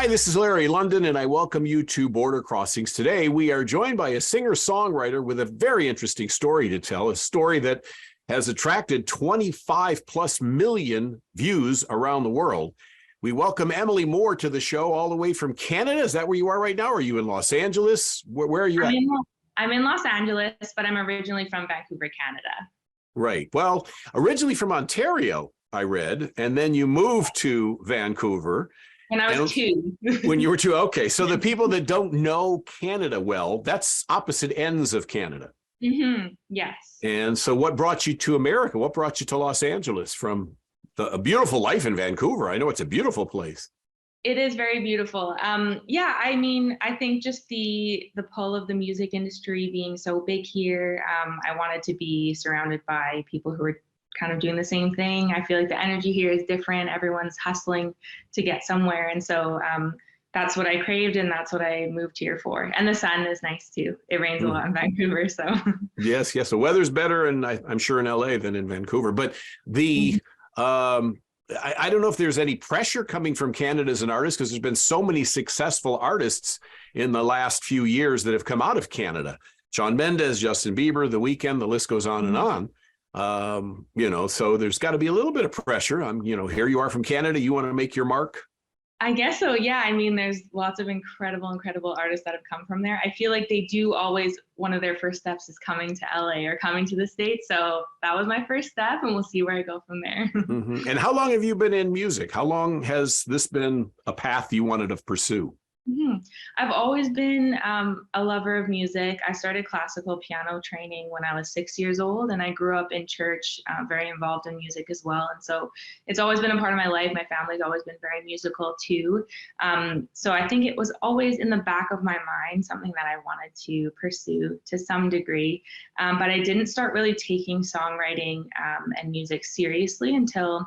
Hi, this is Larry London, and I welcome you to Border Crossings. Today, we are joined by a singer-songwriter with a very interesting story to tell, a story that has attracted 25 plus million views around the world. We welcome Emilee Moore to the show all the way from Canada. Is that where you are right now? Are you in Los Angeles? Where are you at? I'm in Los Angeles, but I'm originally from Vancouver, Canada. Right. Well, originally from Ontario, I read, and then you moved to Vancouver. When I was two. When you were two. Okay. So the people that don't know Canada well, that's opposite ends of Canada. Mm-hmm. Yes. And so what brought you to America? What brought you to Los Angeles from a beautiful life in Vancouver? I know it's a beautiful place. It is very beautiful. Yeah, I mean, I think just the pull of the music industry being so big here, I wanted to be surrounded by people who are kind of doing the same thing. I feel like the energy here is different. Everyone's hustling to get somewhere. And so that's what I craved, and that's what I moved here for. And the sun is nice too. It rains a lot in Vancouver, so. Yes. The weather's better, and I'm sure in LA than in Vancouver. But the I don't know if there's any pressure coming from Canada as an artist, because there's been so many successful artists in the last few years that have come out of Canada. Shawn Mendes, Justin Bieber, The Weeknd, the list goes on and on. So there's got to be a little bit of pressure. Here you are from Canada. You want to make your mark? I guess so. Yeah. I mean, there's lots of incredible artists that have come from there. I feel like they do always, one of their first steps is coming to LA or coming to the States. So that was my first step, and we'll see where I go from there. And how long have you been in music? How long has this been a path you wanted to pursue? I've always been a lover of music. I started classical piano training when I was 6 years old, and I grew up in church, very involved in music as well. And so it's always been a part of my life. My family's always been very musical too. So I think it was always in the back of my mind, something that I wanted to pursue to some degree. But I didn't start really taking songwriting and music seriously until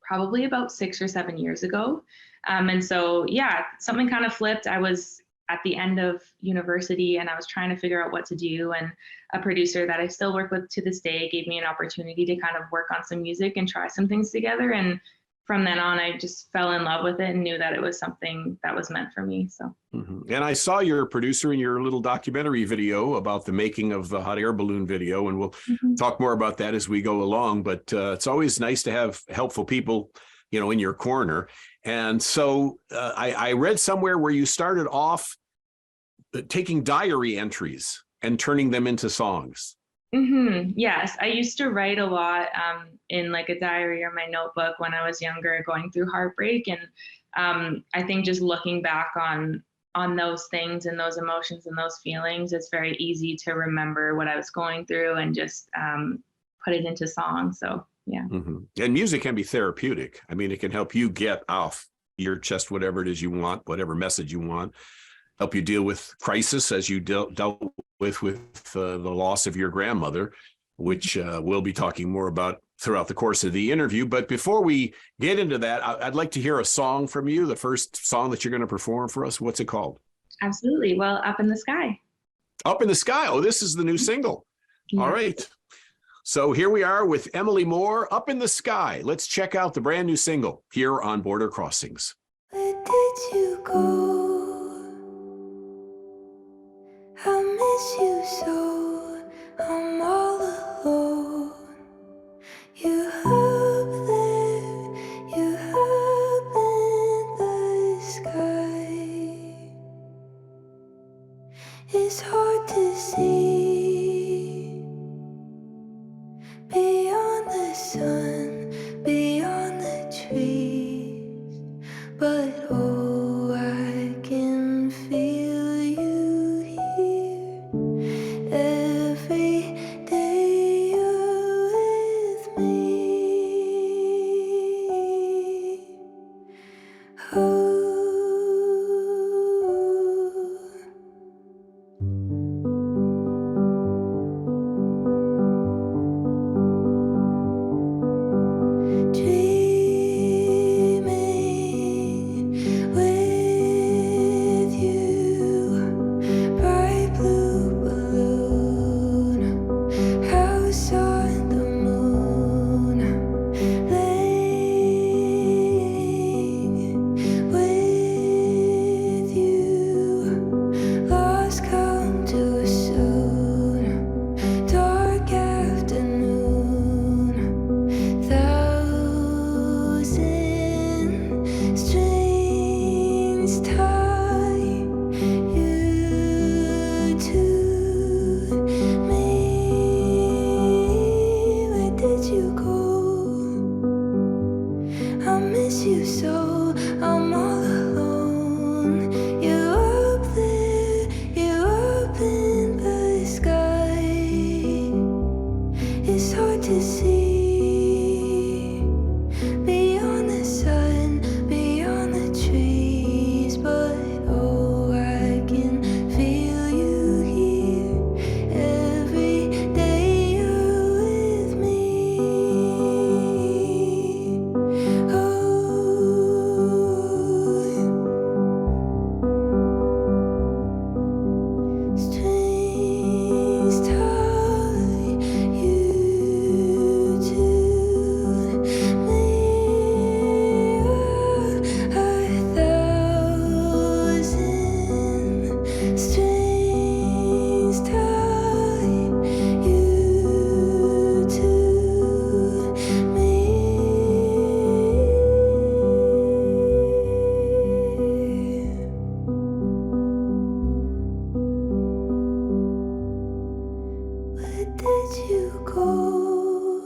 probably about 6 or 7 years ago. And so, yeah, something kind of flipped. I was at the end of university, and I was trying to figure out what to do. And a producer that I still work with to this day gave me an opportunity to kind of work on some music and try some things together. And from then on, I just fell in love with it and knew that it was something that was meant for me. So. And I saw your producer in your little documentary video about the making of the hot air balloon video, and we'll talk more about that as we go along. But it's always nice to have helpful people, in your corner. And so I read somewhere where you started off taking diary entries and turning them into songs. Yes, I used to write a lot in like a diary or my notebook when I was younger, going through heartbreak. And I think just looking back on those things and those emotions and those feelings, it's very easy to remember what I was going through and just put it into song. So yeah. And music can be therapeutic. I mean, it can help you get off your chest whatever it is you want, whatever message you want, help you deal with crisis as you dealt with the loss of your grandmother, which we'll be talking more about throughout the course of the interview. But before we get into that, I'd like to hear a song from you, the first song that you're going to perform for us. What's it called? Absolutely. Well, Up in the Sky. Up in the Sky. Oh, this is the new single. Yeah. All right. So here we are with Emilee Moore, Up in the Sky. Let's check out the brand new single here on Border Crossings. Where did you go? I miss you so. I'm all alone. You up there, you up in the sky. It's hard to see. Beyond the sun, beyond the trees, but oh, I where did you go?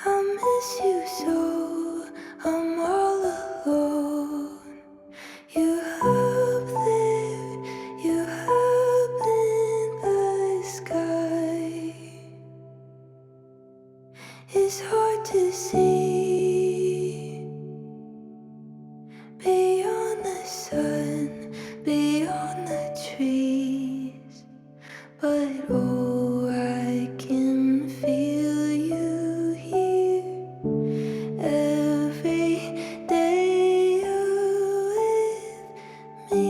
I miss you so, I'm all alone. You're up there, you're up in the sky. It's hard to see beyond the sun, beyond the trees. But oh, I can feel you here every day you're with me.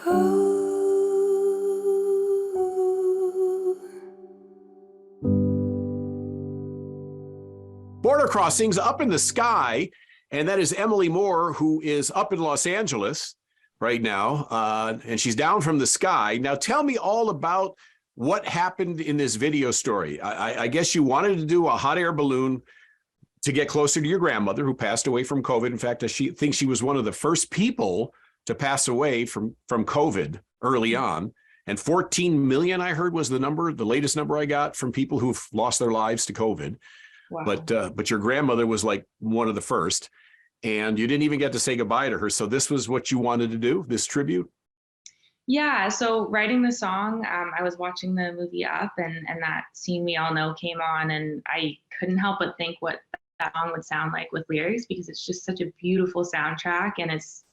Oh. Border Crossings, Up in the Sky, and that is Emilee Moore, who is up in Los Angeles right now, and she's down from the sky. Now, tell me all about what happened in this video story. I guess you wanted to do a hot air balloon to get closer to your grandmother, who passed away from COVID. In fact, she thinks she was one of the first people to pass away from COVID early on. And 14 million, I heard, was the number, the latest number I got from people who've lost their lives to COVID. Wow. But your grandmother was like one of the first, and you didn't even get to say goodbye to her. So this was what you wanted to do, this tribute? Yeah, so writing the song, I was watching the movie Up, and that Scene We All Know came on, and I couldn't help but think what that song would sound like with lyrics, because it's just such a beautiful soundtrack, and it's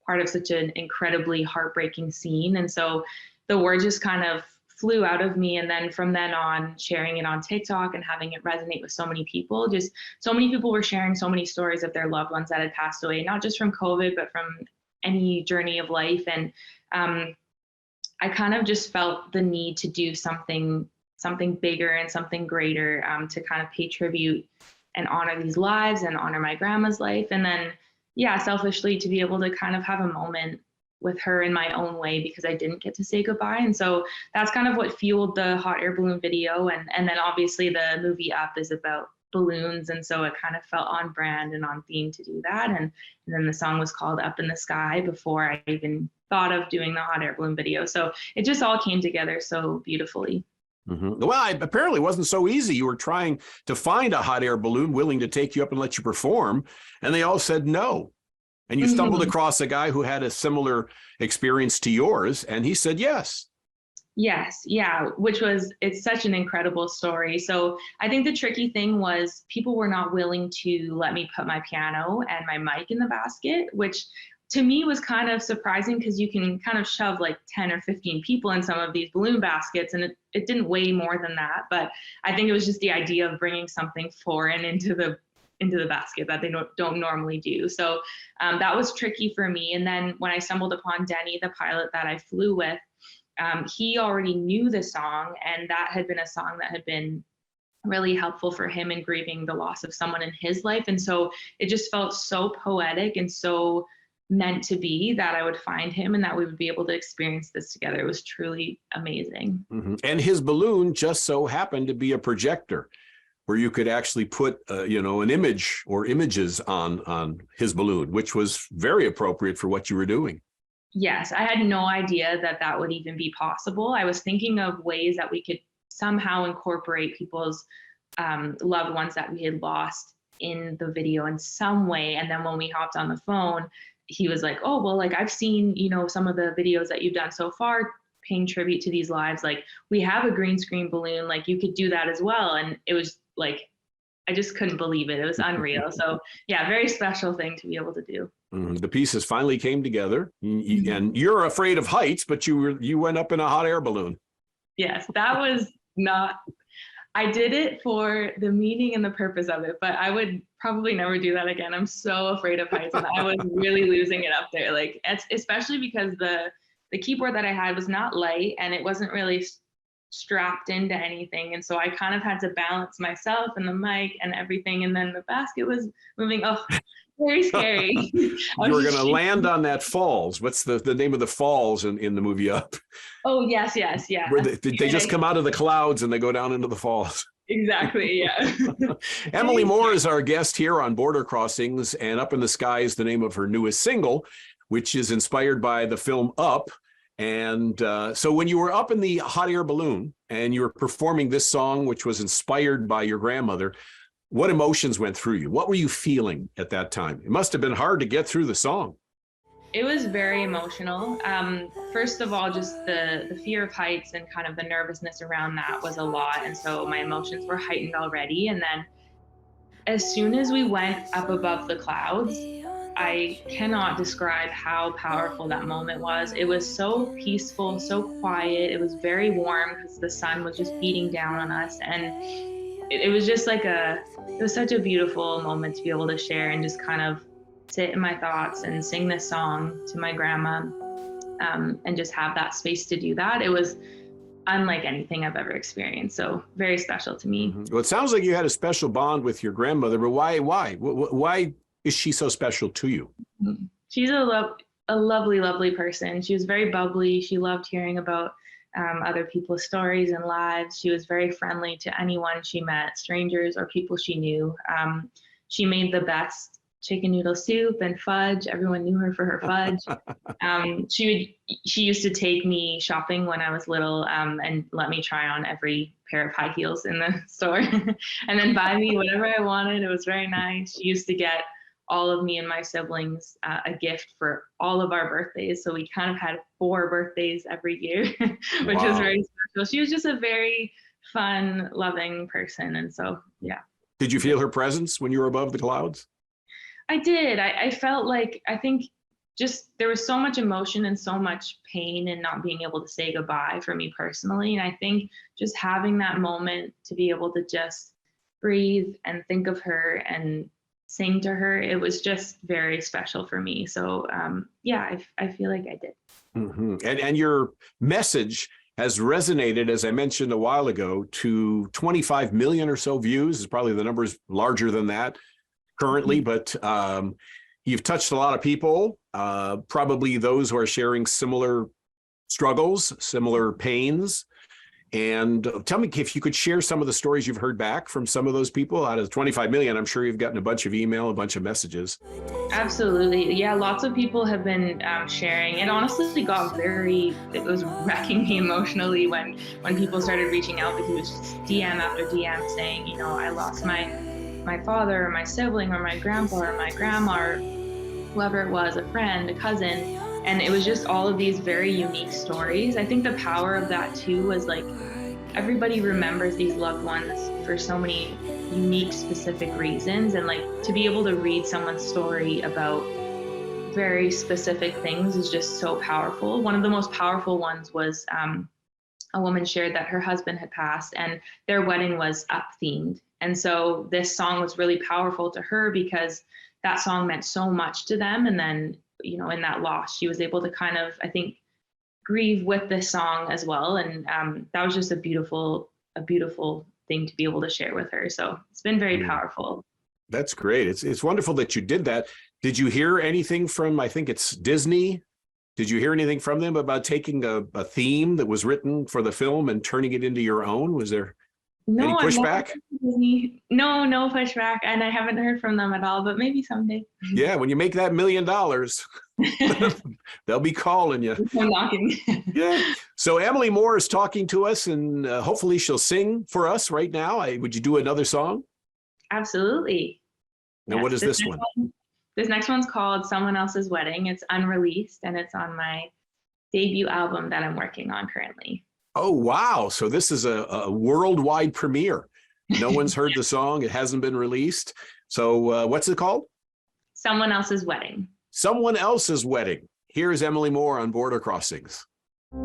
part of such an incredibly heartbreaking scene. And so the word just kind of flew out of me, and then from then on, sharing it on TikTok and having it resonate with so many people. Just so many people were sharing so many stories of their loved ones that had passed away, not just from COVID, but from any journey of life. And I kind of just felt the need to do something bigger and something greater, to kind of pay tribute and honor these lives and honor my grandma's life. And then, yeah, selfishly, to be able to kind of have a moment with her in my own way, because I didn't get to say goodbye. And so that's kind of what fueled the hot air balloon video. And then obviously the movie Up is about balloons. And so it kind of felt on brand and on theme to do that. And then the song was called Up in the Sky before I even thought of doing the hot air balloon video. So it just all came together so beautifully. Mm-hmm. Well, apparently it wasn't so easy. You were trying to find a hot air balloon willing to take you up and let you perform, and they all said no. And you stumbled across a guy who had a similar experience to yours, and he said yes. Yes, yeah, it's such an incredible story. So I think the tricky thing was people were not willing to let me put my piano and my mic in the basket, which to me was kind of surprising, because you can kind of shove like 10 or 15 people in some of these balloon baskets, and it didn't weigh more than that. But I think it was just the idea of bringing something foreign into the basket that they don't normally do. So that was tricky for me. And then when I stumbled upon Denny, the pilot that I flew with, he already knew the song, and that had been a song that had been really helpful for him in grieving the loss of someone in his life. And so it just felt so poetic and so meant to be that I would find him and that we would be able to experience this together. It was truly amazing. Mm-hmm. And his balloon just so happened to be a projector, where you could actually put, an image or images on his balloon, which was very appropriate for what you were doing. Yes, I had no idea that would even be possible. I was thinking of ways that we could somehow incorporate people's loved ones that we had lost in the video in some way. And then when we hopped on the phone, he was like, oh, well, like I've seen, some of the videos that you've done so far paying tribute to these lives. Like we have a green screen balloon, like you could do that as well. And it was like, I just couldn't believe it. It was unreal. So yeah, very special thing to be able to do. The pieces finally came together, and you're afraid of heights, but you went up in a hot air balloon. Yes, that was not, I did it for the meaning and the purpose of it, but I would probably never do that again. I'm so afraid of heights, and I was really losing it up there. Like, especially because the keyboard that I had was not light, and it wasn't really strapped into anything. And so I kind of had to balance myself and the mic and everything. And then the basket was moving. Oh, very scary. You were going to land on that falls. What's the name of the falls in the movie Up? Oh, yes, yeah. Where they just come out of the clouds and they go down into the falls. Exactly, yeah. Emilee Moore is our guest here on Border Crossings, and Up in the Sky is the name of her newest single. which is inspired by the film Up. And so when you were up in the hot air balloon and you were performing this song, which was inspired by your grandmother, what emotions went through you? What were you feeling at that time? It must have been hard to get through the song. It was very emotional. First of all, just the fear of heights and kind of the nervousness around that was a lot. And so my emotions were heightened already. And then as soon as we went up above the clouds, I cannot describe how powerful that moment was. It was so peaceful, so quiet. It was very warm because the sun was just beating down on us. And it was just like it was such a beautiful moment to be able to share and just kind of sit in my thoughts and sing this song to my grandma, and just have that space to do that. It was unlike anything I've ever experienced. So very special to me. Well, it sounds like you had a special bond with your grandmother, but why is she so special to you? She's a lovely, lovely person. She was very bubbly. She loved hearing about other people's stories and lives. She was very friendly to anyone she met, strangers or people she knew. She made the best chicken noodle soup and fudge. Everyone knew her for her fudge. She used to take me shopping when I was little, and let me try on every pair of high heels in the store and then buy me whatever I wanted. It was very nice. She used to get all of me and my siblings a gift for all of our birthdays. So we kind of had 4 birthdays every year, which was very special. She was just a very fun, loving person. And so, yeah. Did you feel her presence when you were above the clouds? I did. I felt like, I think just there was so much emotion and so much pain in not being able to say goodbye for me personally. And I think just having that moment to be able to just breathe and think of her and sing to her, it was just very special for me. So yeah, I feel like I did. And your message has resonated, as I mentioned a while ago, to 25 million or so views. Is probably the numbers larger than that currently, but you've touched a lot of people, probably those who are sharing similar struggles, similar pains. And tell me if you could share some of the stories you've heard back from some of those people. Out of 25 million, I'm sure you've gotten a bunch of email, a bunch of messages. Absolutely. Yeah, lots of people have been sharing. It honestly it was wrecking me emotionally when people started reaching out, because it was just DM after DM saying, you know, I lost my father or my sibling or my grandpa or my grandma or whoever it was, a friend, a cousin. And it was just all of these very unique stories. I think the power of that too was like, everybody remembers these loved ones for so many unique, specific reasons. And like to be able to read someone's story about very specific things is just so powerful. One of the most powerful ones was a woman shared that her husband had passed and their wedding was Up themed. And so this song was really powerful to her because that song meant so much to them. And then, you know, in that loss, she was able to kind of, I think, grieve with this song as well. And that was just a beautiful thing to be able to share with her. So it's been very powerful. That's great. It's wonderful that you did that. Did you hear anything from, I think it's Disney? Did you hear anything from them about taking a theme that was written for the film and turning it into your own? Was there any pushback? No pushback. And I haven't heard from them at all, but maybe someday. Yeah, when you make that $1 million, they'll be calling you. I'm knocking. Yeah. So Emilee Moore is talking to us, and hopefully she'll sing for us right now. Would you do another song? Absolutely. Now, yes. What is this one? This next one's called Someone Else's Wedding. It's unreleased, and it's on my debut album that I'm working on currently. Oh, wow. So this is a worldwide premiere. No one's heard the song. It hasn't been released. So what's it called? Someone Else's Wedding. Someone Else's Wedding. Here's Emilee Moore on Border Crossings. I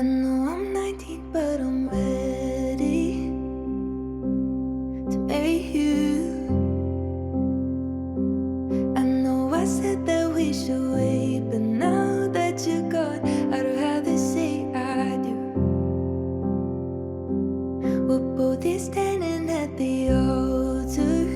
know I'm 19, but I'm ready to marry you. I know I said that we should wait, but now that you're gone, I'd rather say I do. We're both here standing at the altar,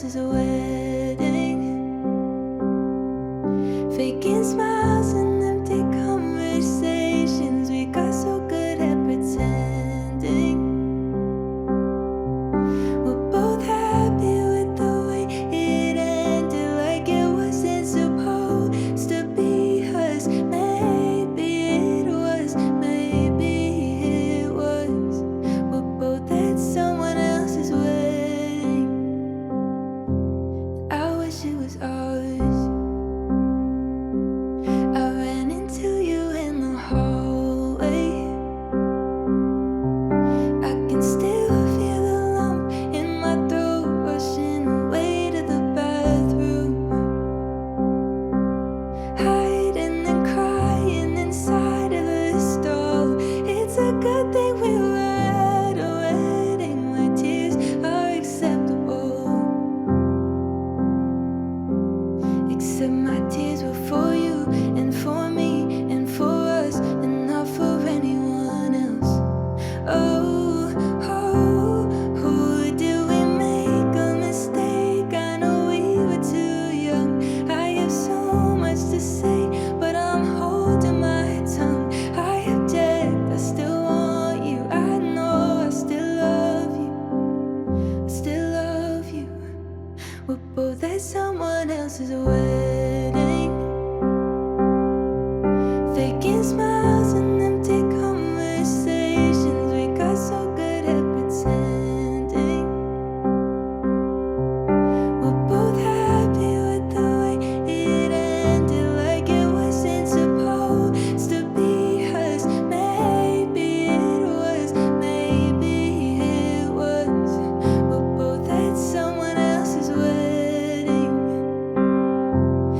else's wedding, faking smiles and empty conversations. We got so good at pretending. We're both happy with the way it ended, like it wasn't supposed to be us. Maybe it was, maybe it was. We're both at someone else's wedding. I wish it was ours. I ran into you in the hallway. I can still feel the lump in my throat, rushing away to the bathroom, hiding and crying inside of the stall. It's a good thing we were at a wedding where tears are acceptable. Except my tears were for you and for me and for us and not for anyone else. Oh, did we make a mistake? I know we were too young. I have so much to say, but I'm holding my tongue. I object, I still want you. I know I still love you. I still love you. We're both at someone else's wedding, faking smiles and empty conversations. We got so good at pretending. We're both happy with the way it ended, like it wasn't supposed to be us. Maybe it was, maybe it was. We're both at someone else's wedding.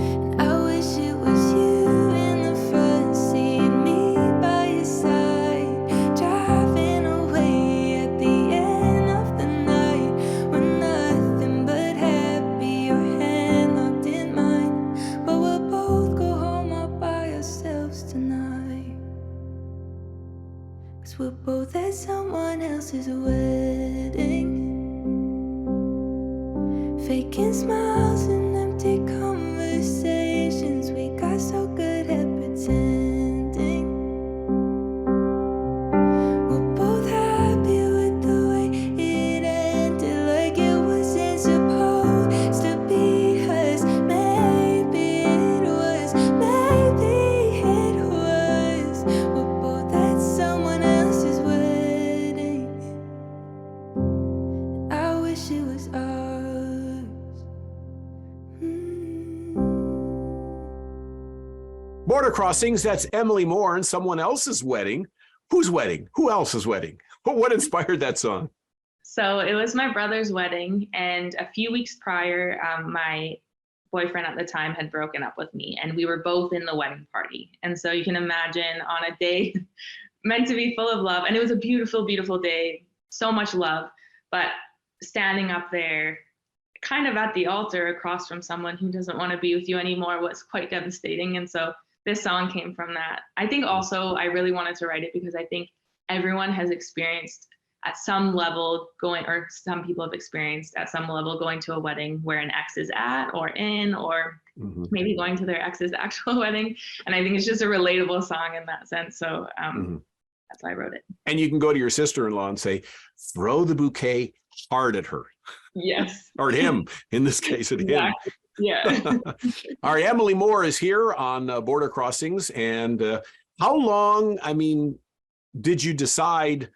And I wish it was you in the front seat, me by your side, driving away at the end of the night. We're nothing but happy, your hand locked in mine. But we'll both go home all by ourselves tonight, 'cause we're both at someone else's wedding, faking smiles and empty conversations. We got so good at pretending. We're both happy with the way it ended, like it wasn't supposed to be us. Maybe it was, maybe it was. We're both at someone else's wedding. I wish it was ours. Border Crossings, that's Emilee Moore and someone else's wedding. Whose wedding? Who else's wedding? What inspired that song? So it was my brother's wedding, and a few weeks prior, my boyfriend at the time had broken up with me, and we were both in the wedding party. And so you can imagine, on a day meant to be full of love, and it was a beautiful, beautiful day, so much love, but standing up there kind of at the altar across from someone who doesn't want to be with you anymore was quite devastating. And so this song came from that. I think also I really wanted to write it because I think everyone has experienced at some level going, or some people have experienced at some level going to a wedding where an ex is at or in, or maybe going to their ex's actual wedding. And I think it's just a relatable song in that sense. So that's why I wrote it. And you can go to your sister-in-law and say, throw the bouquet hard at her. Yes. Or at him, in this case, at him. Yeah. All right, Emilee Moore is here on Border Crossings. And how long, did you decide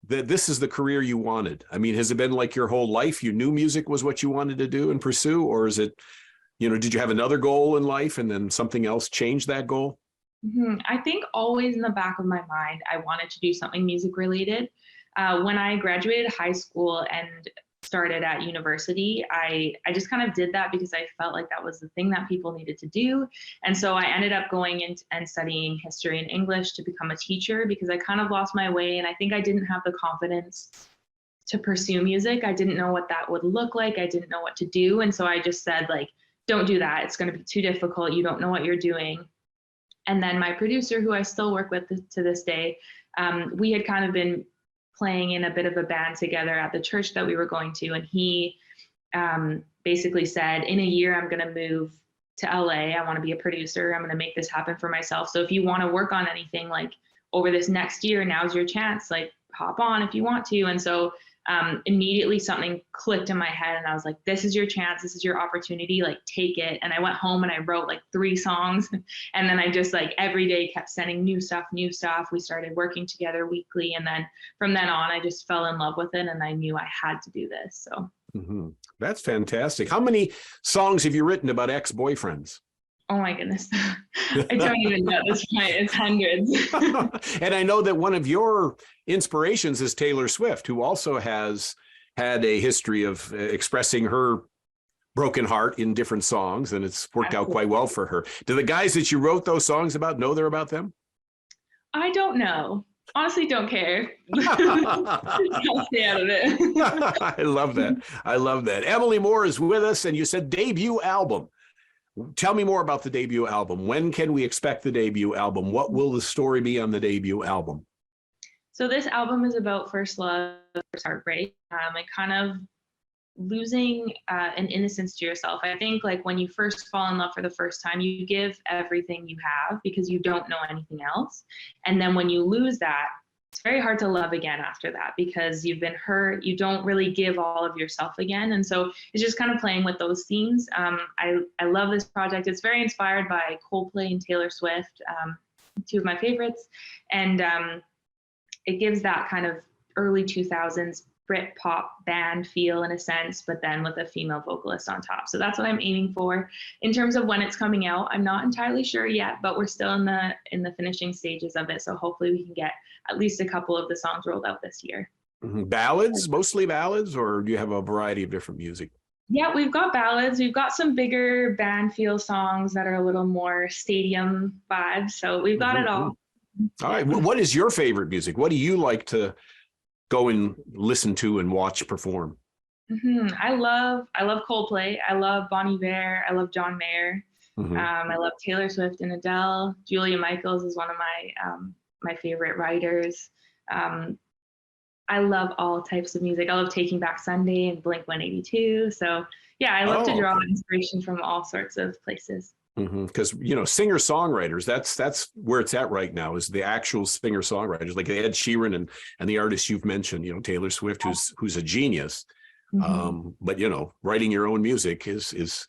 that this is the career you wanted? Has it been like your whole life you knew music was what you wanted to do and pursue? Or is it, did you have another goal in life and then something else changed that goal? I think always in the back of my mind, I wanted to do something music related. When I graduated high school and started at university, I just kind of did that because I felt like that was the thing that people needed to do. And so I ended up going in and studying history and English to become a teacher because I kind of lost my way. And I think I didn't have the confidence to pursue music. I didn't know what that would look like. I didn't know what to do. And so I just said, like, don't do that. It's going to be too difficult. You don't know what you're doing. And then my producer, who I still work with to this day, we had kind of been playing in a bit of a band together at the church that we were going to. And he basically said, in a year, I'm going to move to LA. I want to be a producer. I'm going to make this happen for myself. So if you want to work on anything like over this next year, now's your chance, like hop on if you want to. And so immediately something clicked in my head and I was like, this is your chance. This is your opportunity. Like, take it. And I went home and I wrote like 3 songs. And then I just like every day kept sending new stuff. We started working together weekly. And then from then on, I just fell in love with it. And I knew I had to do this. So. That's fantastic. How many songs have you written about ex-boyfriends? Oh my goodness. I don't even know at this point. It's hundreds. And I know that one of your inspirations is Taylor Swift, who also has had a history of expressing her broken heart in different songs, and it's worked out quite well for her. Do the guys that you wrote those songs about know they're about them? I don't know. Honestly, don't care. I'll stay out of it. I love that. I love that. Emilee Moore is with us, and you said debut album. Tell me more about the debut album. When can we expect the debut album? What will the story be on the debut album? So this album is about first love, first heartbreak, and kind of losing an innocence to yourself. I think like when you first fall in love for the first time, you give everything you have because you don't know anything else. And then when you lose that, it's very hard to love again after that because you've been hurt. You don't really give all of yourself again. And so it's just kind of playing with those themes. I love this project. It's very inspired by Coldplay and Taylor Swift, 2 of my favorites. And it gives that kind of early 2000s Brit pop band feel in a sense, but then with a female vocalist on top. So that's what I'm aiming for. In terms of when it's coming out, I'm not entirely sure yet, but we're still in the finishing stages of it. So hopefully we can get at least a couple of the songs rolled out this year. Ballads, mostly ballads, or do you have a variety of different music? Yeah, we've got ballads. We've got some bigger band feel songs that are a little more stadium vibes. So we've got it all. All right. What is your favorite music? What do you like to go and listen to and watch perform? I love Coldplay. I love Bon Iver. I love John Mayer. I love Taylor Swift and Adele. Julia Michaels is one of my favorite writers. I love all types of music. I love Taking Back Sunday and Blink-182. So yeah, I love to draw inspiration from all sorts of places. Because singer-songwriters, that's where it's at right now, is the actual singer-songwriters, like Ed Sheeran and the artists you've mentioned, Taylor Swift, who's a genius. But writing your own music is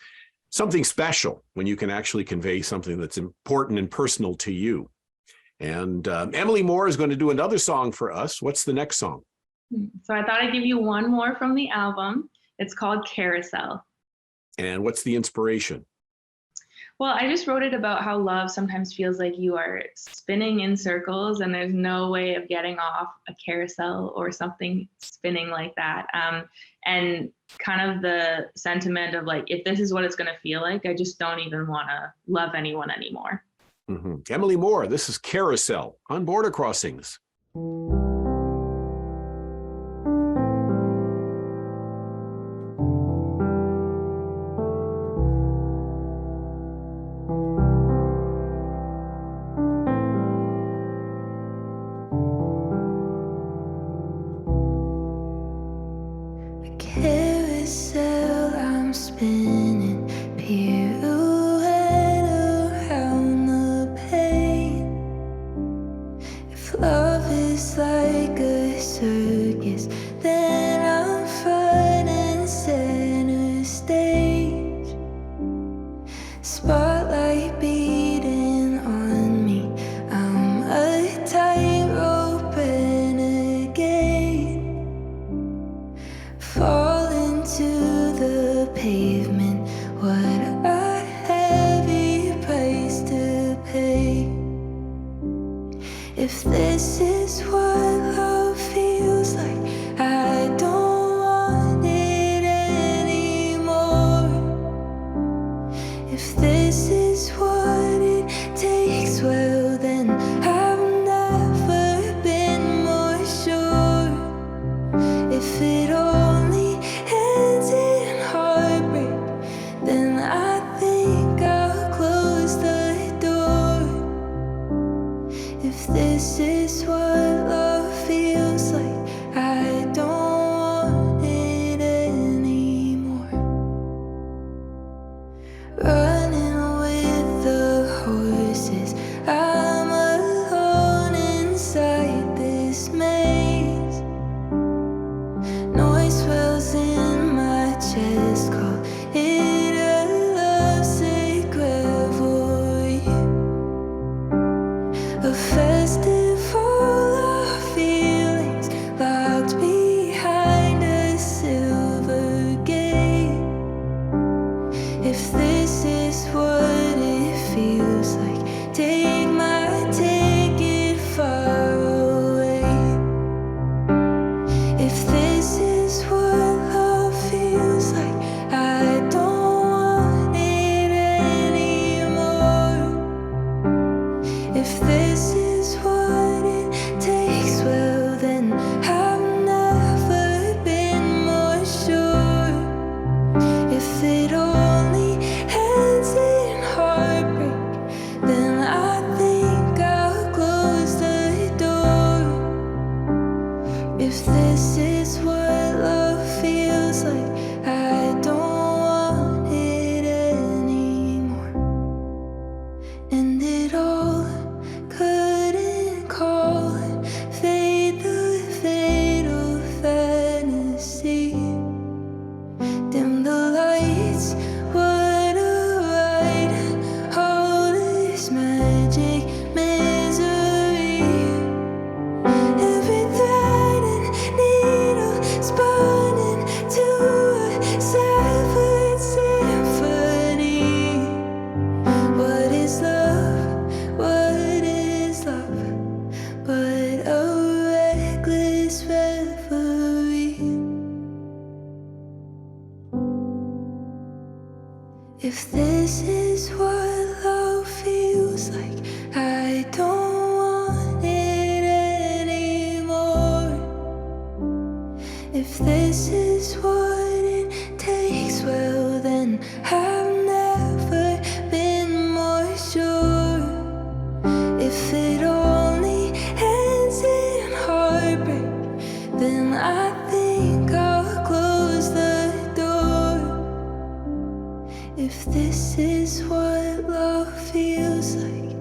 something special when you can actually convey something that's important and personal to you. And Emilee Moore is going to do another song for us. What's the next song? So I thought I'd give you one more from the album. It's called Carousel. And what's the inspiration? Well, I just wrote it about how love sometimes feels like you are spinning in circles and there's no way of getting off a carousel or something spinning like that. And kind of the sentiment of like, if this is what it's going to feel like, I just don't even want to love anyone anymore. Emilee Moore, this is Carousel on Border Crossings. Carousel, I'm spinning, pirouette around the pain. If love is like a circus, then I'm front and center stage. Spotlight beating on me, I'm a tightrope renegade. Fall into the pavement, what a heavy price to pay. If this is what love feels If this is what love feels like, I don't want it anymore. And it all couldn't call fade the fatal fantasy. Dim the lights, what a ride, all this magic misery. Every thread and needle spun into a severed symphony. What is love? What is love? But a reckless reverie. If this is what love feels like, I don't want it anymore. If this is what it takes, well then I've never been more sure. If it only ends in heartbreak, then I think I'll close the door. If this is what love feels like,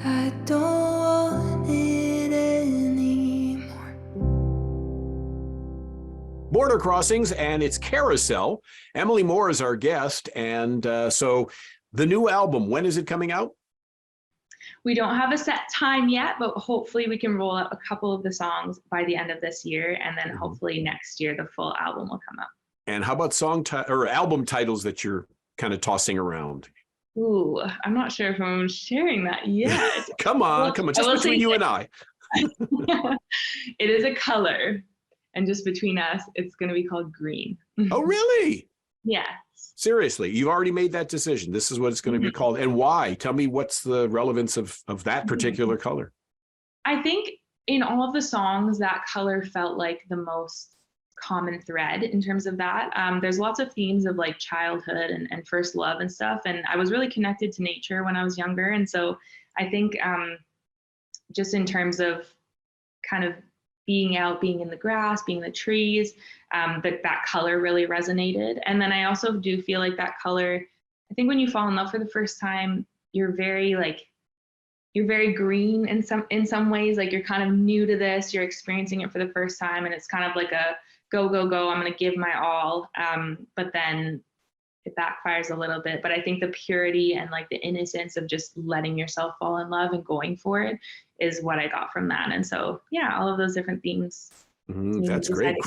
I don't want it anymore. Border Crossings, and it's Carousel. Emilee Moore is our guest. And so the new album, when is it coming out? We don't have a set time yet, but hopefully we can roll out a couple of the songs by the end of this year, and then hopefully next year the full album will come out. And how about or album titles that you're kind of tossing around? Ooh, I'm not sure if I'm sharing that yet. Come on, just between you and I. It is a color, and just between us, it's going to be called green. Oh, really? Yes. Seriously, you've already made that decision. This is what it's going to be called. And why? Tell me, what's the relevance of that particular color? I think in all of the songs, that color felt like the most common thread in terms of that. There's lots of themes of like childhood and first love and stuff. And I was really connected to nature when I was younger. And so I think just in terms of kind of being out, being in the grass, being in the trees, that color really resonated. And then I also do feel like that color, I think when you fall in love for the first time, you're very green in some ways. Like you're kind of new to this, you're experiencing it for the first time, and it's kind of like a go, go, go, I'm going to give my all. But then it backfires a little bit. But I think the purity and like the innocence of just letting yourself fall in love and going for it is what I got from that. And so, yeah, all of those different themes. That's great.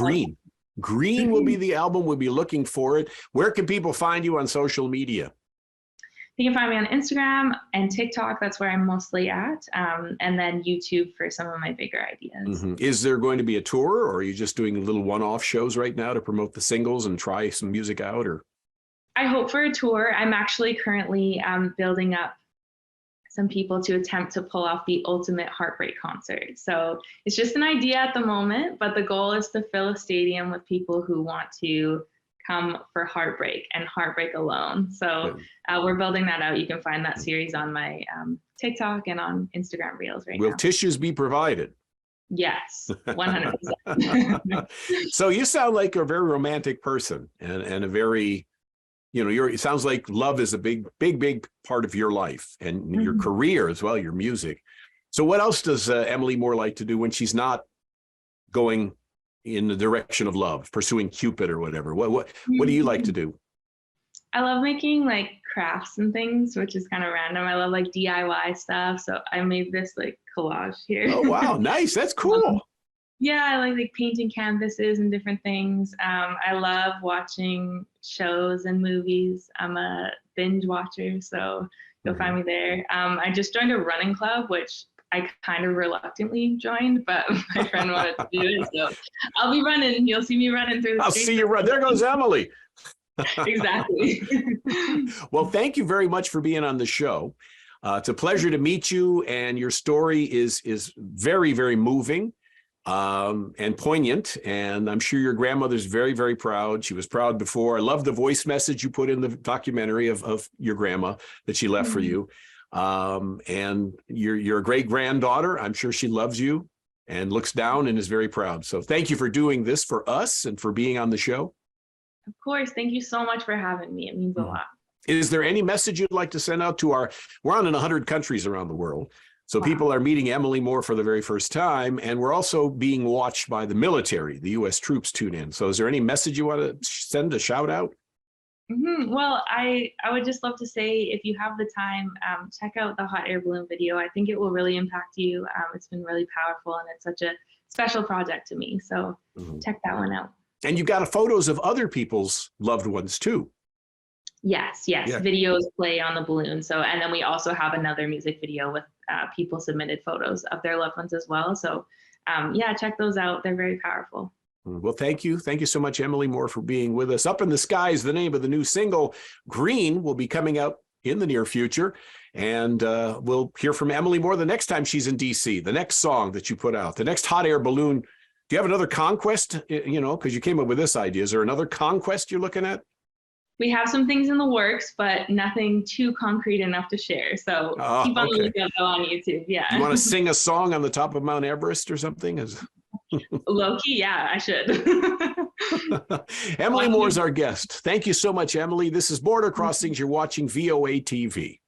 Green will be the album. We'll be looking for it. Where can people find you on social media? You can find me on Instagram and TikTok. That's where I'm mostly at. And then YouTube for some of my bigger ideas. Is there going to be a tour, or are you just doing little one-off shows right now to promote the singles and try some music out? Or I hope for a tour. I'm actually currently building up some people to attempt to pull off the ultimate heartbreak concert. So it's just an idea at the moment, but the goal is to fill a stadium with people who want to come for heartbreak and heartbreak alone. So we're building that out. You can find that series on my TikTok and on Instagram Reels right now. Will tissues be provided? Yes, 100%. So you sound like a very romantic person, and a very, it sounds like love is a big part of your life and your career as well, your music. So what else does Emilee Moore like to do when she's not going in the direction of love, pursuing Cupid or whatever? What do you like to do? I love making like crafts and things, which is kind of random. I love like DIY stuff. So I made this like collage here. Oh, wow. Nice. That's cool. Yeah, I like painting canvases and different things. I love watching shows and movies. I'm a binge watcher, so you'll find me there. I just joined a running club, which I kind of reluctantly joined, but my friend wanted to do it, so I'll be running. You'll see me running through the I'll see you run. There goes Emilee. Exactly. Well, thank you very much for being on the show. It's a pleasure to meet you, and your story is very, very moving and poignant, and I'm sure your grandmother's very, very proud. She was proud before. I love the voice message you put in the documentary of your grandma that she left for you. And you're a great granddaughter. I'm sure she loves you, and looks down and is very proud. So thank you for doing this for us and for being on the show. Of course. Thank you so much for having me. It means a lot. Is there any message you'd like to send out to we're on in 100 countries around the world. So people are meeting Emilee Moore for the very first time, and we're also being watched by the military. The U.S. troops tune in. So is there any message you want to send, a shout out? Well, I would just love to say, if you have the time, check out the hot air balloon video. I think it will really impact you. It's been really powerful, and it's such a special project to me. So check that one out. And you got photos of other people's loved ones too. Yes. Yeah. Videos play on the balloon. So, and then we also have another music video with people submitted photos of their loved ones as well. So yeah, check those out. They're very powerful. Well, thank you. Thank you so much, Emilee Moore, for being with us. Up in the Sky is the name of the new single. Green will be coming out in the near future. And we'll hear from Emilee Moore the next time she's in DC, the next song that you put out, the next hot air balloon. Do you have another conquest, because you came up with this idea? Is there another conquest you're looking at? We have some things in the works, but nothing too concrete enough to share. So keep on the lookout on YouTube. Yeah. You want to sing a song on the top of Mount Everest or something? Low-key, yeah, I should. Emilee Moore is our guest. Thank you so much, Emilee. This is Border Crossings. You're watching VOA TV.